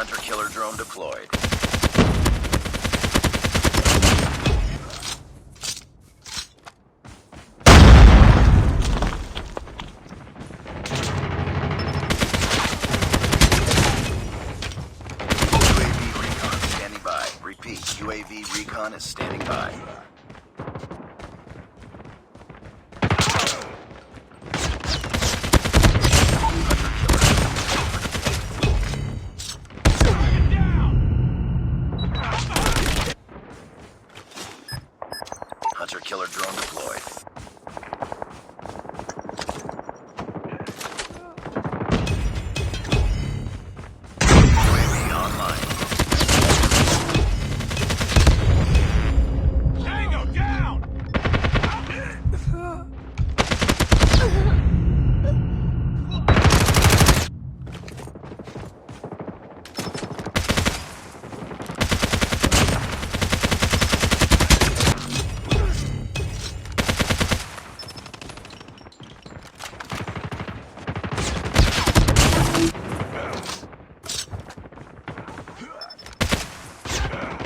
Hunter-killer drone deployed. UAV recon standing by. Repeat, UAV recon is standing by. Hunter-killer drone deployed. UAV online. Tango down!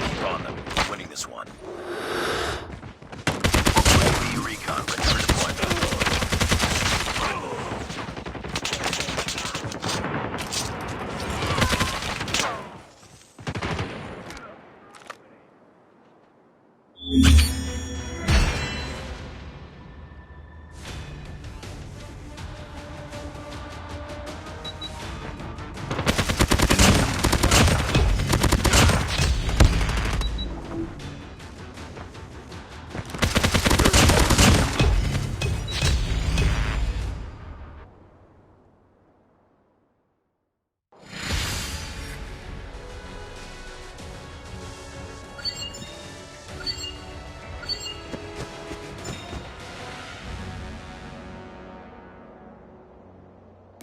Keep on them. We're winning this one. UAV recon ready for deployment.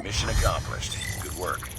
Mission accomplished. Good work.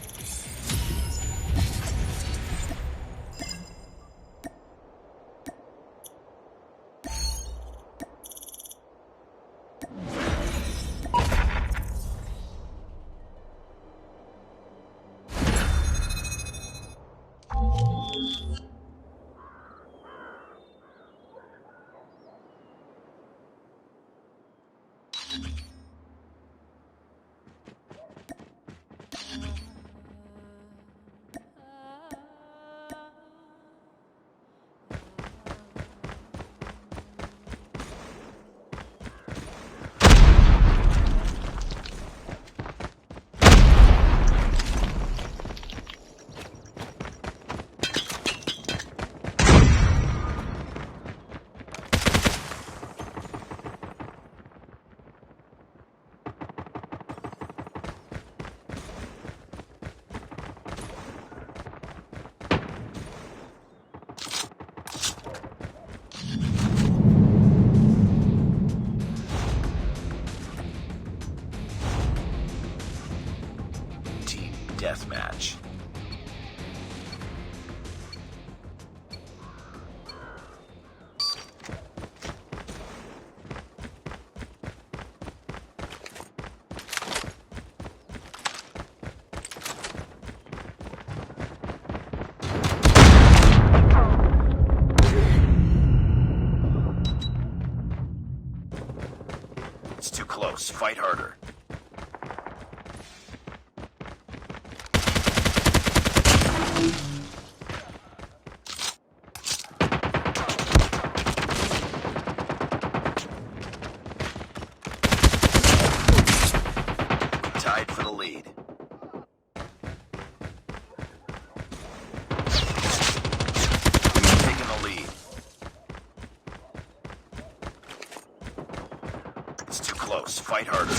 Team deathmatch. It's too close. Fight harder. Tied for the lead. We've taken the lead. It's too close. Fight harder.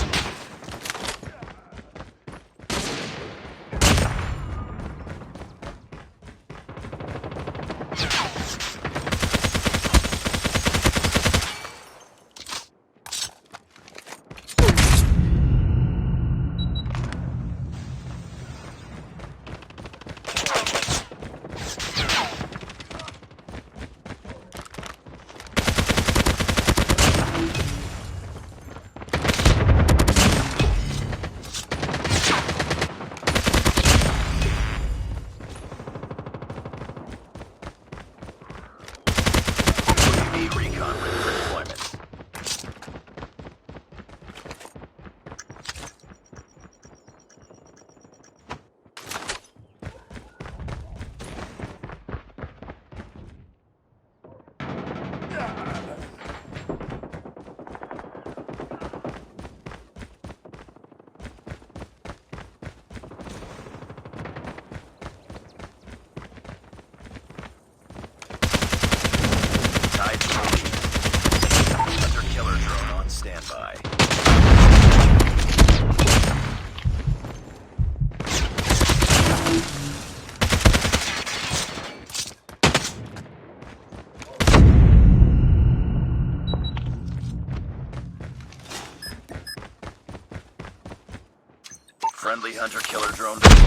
Friendly hunter-killer drone deployed.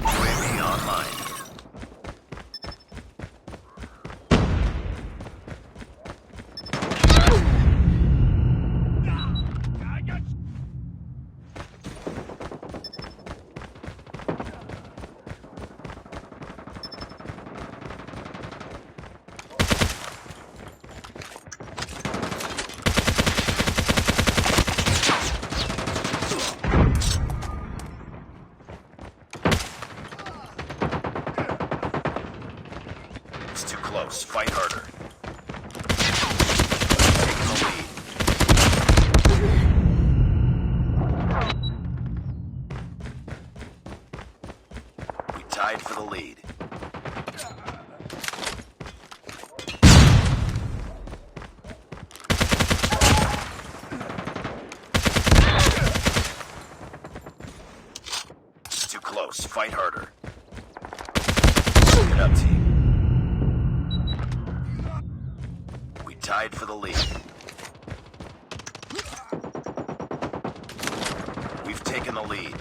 UAV online. It's too close. Fight harder. Taking the lead. We tied for the lead. It's too close. Fight harder. Get up, team. We tied for the lead. We've taken the lead.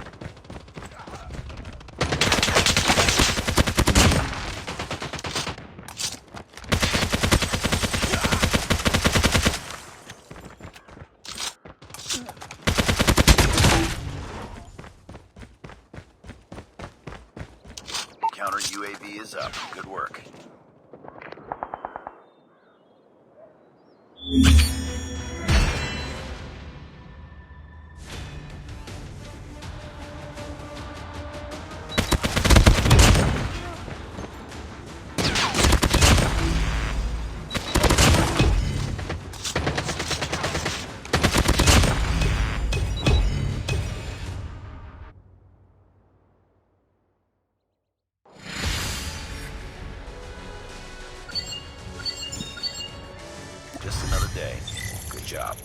Counter UAV is up. Good work. Just another day. Good job.